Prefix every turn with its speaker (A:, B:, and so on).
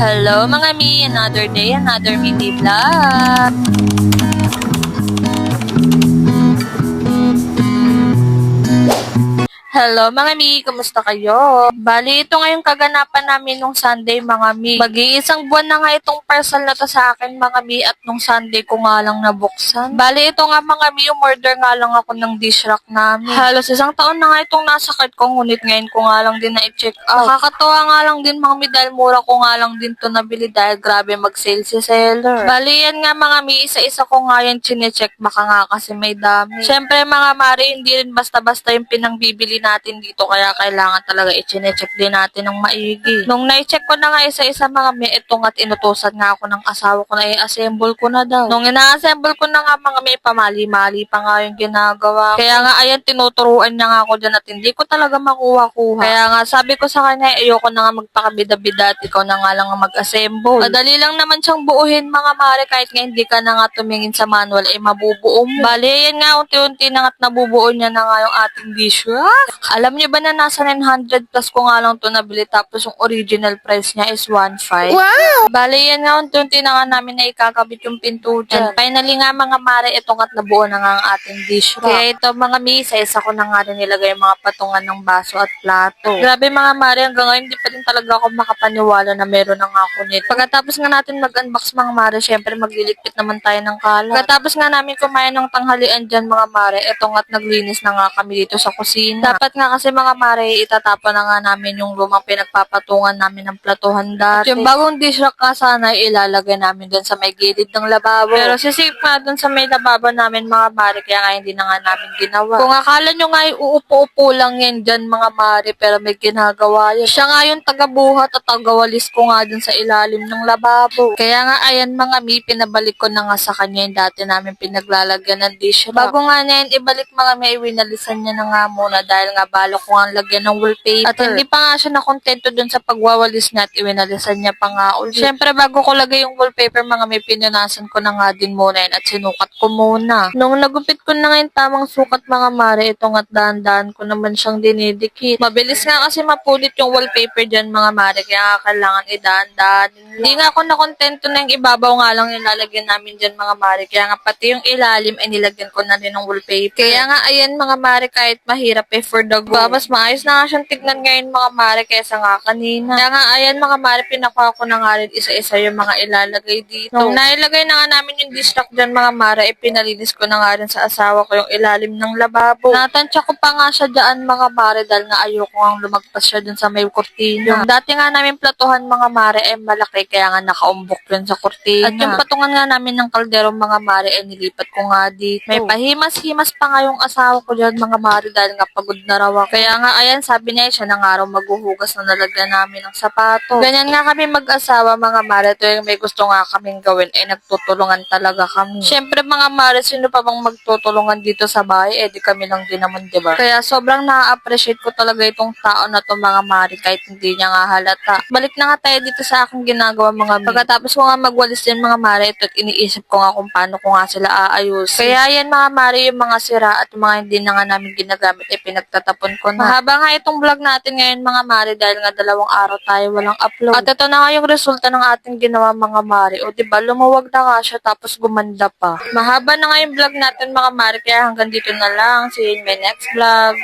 A: Hello mga mi, another day, another mini vlog. Hello mga mi, kumusta kayo? Bali, ito ngayong kaganapan namin nung Sunday mga mi. Mag-iisang buwan na nga itong parcel na to sa akin mga mi at nung Sunday ko nga lang nabuksan. Bali, ito nga mga mi, umorder nga lang ako ng dish rack namin. Halos isang taon na nga itong nasa cart ko, ngunit ngayon ko nga lang din na-check out. Nakakatawa nga lang din mga mi dahil mura ko nga lang din to nabili dahil grabe mag-sale si seller. Bali, yan nga mga mi, isa-isa ko nga yan chinecheck baka nga kasi may dami. Syempre mga mari, hindi rin basta-basta yung pinangbibili natin dito kaya kailangan talaga i-check din natin ng maigi. Nung na-check ko na nga isa-isa mga may ito nga't inutusan nga ako ng asawa ko na i-assemble ko na daw. Nung ina-assemble ko na nga mga may pamali-mali pa nga yung ginagawa. Kaya nga ayan tinuturuan niya nga ako dyan at hindi ko talaga makuha-kuha. Kaya nga sabi ko sa kanya ayoko na nga magpakabida-bida at ikaw na nga lang ang mag-assemble. Madali lang naman siyang buuhin mga mare kahit nga hindi ka na nga tumingin sa manual ay mabubuo mo. Bali yan nga unti-unti na nga't nabubuo niya na nga yung ating dish rack. Alam niyo ba na nasa 900 plus ko nga lang ito nabili tapos yung original price niya is 1.5. Wow! Bali yan nga unti-unti na nga namin na ikakabit yung pinto dyan. And finally nga mga mare, ito nga't nabuo na nga ang ating dish rack. Kaya ito mga mi, isa-isa ko na nga rin nilagay yung mga patungan ng baso at plato. Grabe mga mare, hanggang ngayon hindi pa din talaga ako makapaniwala na meron na nga ako nito. Pagkatapos nga natin mag-unbox mga mare, syempre magliligpit naman tayo ng kalat. Pagkatapos nga namin kumain ng tanghalian dyan mga mare, ito nga't naglinis na nga kami dito sa kusina. Dapat nga kasi mga mare, itatapon na nga namin yung lumang pinagpapatungan namin ng platuhan dati. At yung bagong dish rack ka sana ilalagay namin dun sa may gilid ng lababo. Pero sisip nga dun sa may lababo namin mga mare, kaya nga hindi na nga namin ginawa. Kung akala nyo nga uupo-upo lang yan dyan mga mare, pero may ginagawa yan. Siya nga yung tagabuhat at tagawalis ko nga dun sa ilalim ng lababo. Kaya nga ayan mga mi, pinabalik ko na nga sa kanya yung dati namin pinaglalagyan ng dish rack. Bago nga na yan ibalik mga mi, winalisan niya na nga muna dahil nga balo ko nga lagyan ng wallpaper. At hindi pa nga siya nakontento dun sa pagwawalis niya at iwinalisan niya pa nga ulit. Siyempre bago ko lagay yung wallpaper mga may pinunasan ko na nga din muna yun at sinukat ko muna. Nung nagupit ko na nga yung tamang sukat mga mare, ito nga't dahan-dahan ko naman siyang dinidikit. Mabilis nga kasi mapulit yung wallpaper dyan mga mare, kaya nga kailangan idahan-dahan. Hindi nga ako nakontento na yung ibabaw nga lang nilalagyan namin dyan mga mare, kaya nga pati yung ilalim ay nilagyan ko na din ng wallpaper. Kaya nga ayan mga mare, kahit mahirap for the go. Mas maayos na nga siyang tignan ngayon mga mare kaysa nga kanina. Kaya nga ayan mga mare, pinakuha ko na nga rin isa-isa yung mga ilalagay dito. Nung nailagay na nga namin yung dish rack dyan mga mare, pinalinis ko na nga rin sa asawa ko yung ilalim ng lababo. Natansya ko pa nga siya dyan mga mare dahil nga ayoko nga lumagpas siya dun sa may kurtina. Yung dati nga namin platuhan mga mare ay malaki kaya nga nakaumbok yun sa kurtina. At yung patungan nga namin ng kaldero mga mare ay nilipat ko nga dito. May pahimas-himas pa nga yung asawa ko dyan mga mare dahil nga pagod na raw ako. Kaya nga ayan sabi niya siya na nga raw maghuhugas na nalagyan namin ng sapato. Ganyan nga kami mag-asawa mga mare, tuwing may gusto nga kaming gawin ay nagtutulungan talaga kami. Syempre mga mare, sino pa bang magtutulungan dito sa bahay? Eh di kami lang din naman, diba? Kaya sobrang na-appreciate ko talaga itong tao na to mga mare kahit hindi niya nga halata. Balik na nga tayo dito sa aking ginagawa mga mare. Pagkatapos ko nga magwalis din mga mare, ito at iniisip ko nga kung paano ko nga sila aayusin. Kaya yan mga mare, yung mga sira at yung mga hindi na nga namin ginagamit ay pinagtatapon ko na. Mahaba nga itong vlog natin ngayon mga mare dahil nga 2 araw tayo walang upload. At ito na nga yung resulta ng ating ginawa mga mare. O diba, lumuwag na nga siya tapos gumanda pa. Mahaba na nga yung vlog natin mga mare kaya hanggang dito na lang. See you in my next vlog.